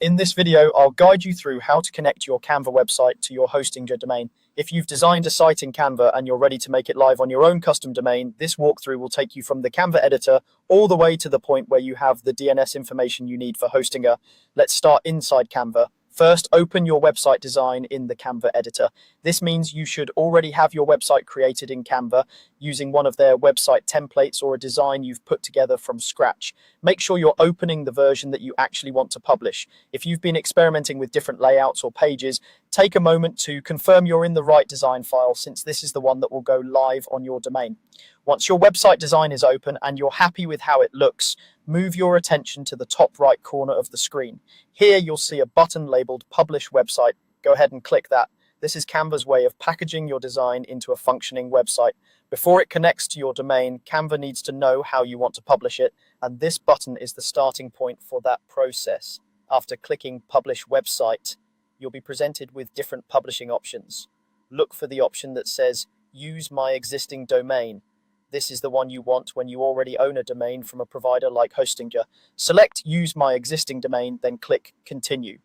In this video, I'll guide you through how to connect your Canva website to your Hostinger domain. If you've designed a site in Canva and you're ready to make it live on your own custom domain, this walkthrough will take you from the Canva editor all the way to the point where you have the DNS information you need for Hostinger. Let's start inside Canva. First, open your website design in the Canva editor. This means you should already have your website created in Canva using one of their website templates or a design you've put together from scratch. Make sure you're opening the version that you actually want to publish. If you've been experimenting with different layouts or pages, take a moment to confirm you're in the right design file, since this is the one that will go live on your domain. Once your website design is open and you're happy with how it looks, move your attention to the top right corner of the screen. Here you'll see a button labeled Publish Website. Go ahead and click that. This is Canva's way of packaging your design into a functioning website. Before it connects to your domain, Canva needs to know how you want to publish it, and this button is the starting point for that process. After clicking Publish Website, you'll be presented with different publishing options. Look for the option that says Use My Existing Domain. This is the one you want when you already own a domain from a provider like Hostinger. Select Use My Existing Domain, then click Continue.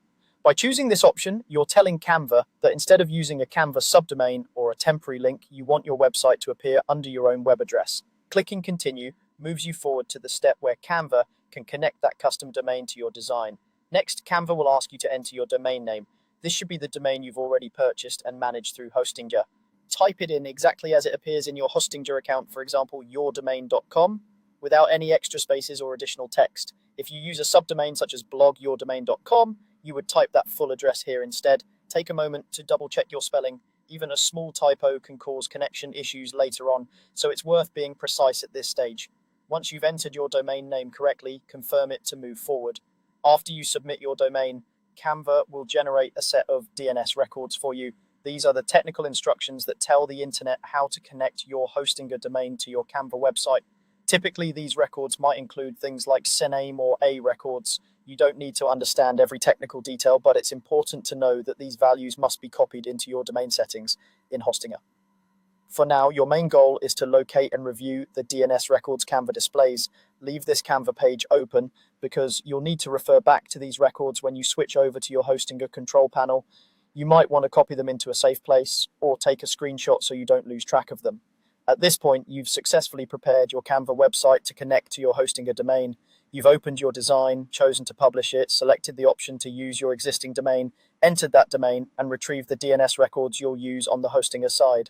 By choosing this option, you're telling Canva that instead of using a Canva subdomain or a temporary link, you want your website to appear under your own web address. Clicking Continue moves you forward to the step where Canva can connect that custom domain to your design. Next, Canva will ask you to enter your domain name. This should be the domain you've already purchased and managed through Hostinger. Type it in exactly as it appears in your Hostinger account, for example, yourdomain.com, without any extra spaces or additional text. If you use a subdomain such as blogyourdomain.com, you would type that full address here instead. Take a moment to double check your spelling. Even a small typo can cause connection issues later on, so it's worth being precise at this stage. Once you've entered your domain name correctly, confirm it to move forward. After you submit your domain, Canva will generate a set of DNS records for you. These are the technical instructions that tell the internet how to connect your Hostinger domain to your Canva website. Typically, these records might include things like CNAME or A records. You don't need to understand every technical detail, but it's important to know that these values must be copied into your domain settings in Hostinger. For now, your main goal is to locate and review the DNS records Canva displays. Leave this Canva page open because you'll need to refer back to these records when you switch over to your Hostinger control panel. You might want to copy them into a safe place or take a screenshot so you don't lose track of them. At this point, you've successfully prepared your Canva website to connect to your Hostinger domain. You've opened your design, chosen to publish it, selected the option to use your existing domain, entered that domain, and retrieved the DNS records you'll use on the Hostinger side.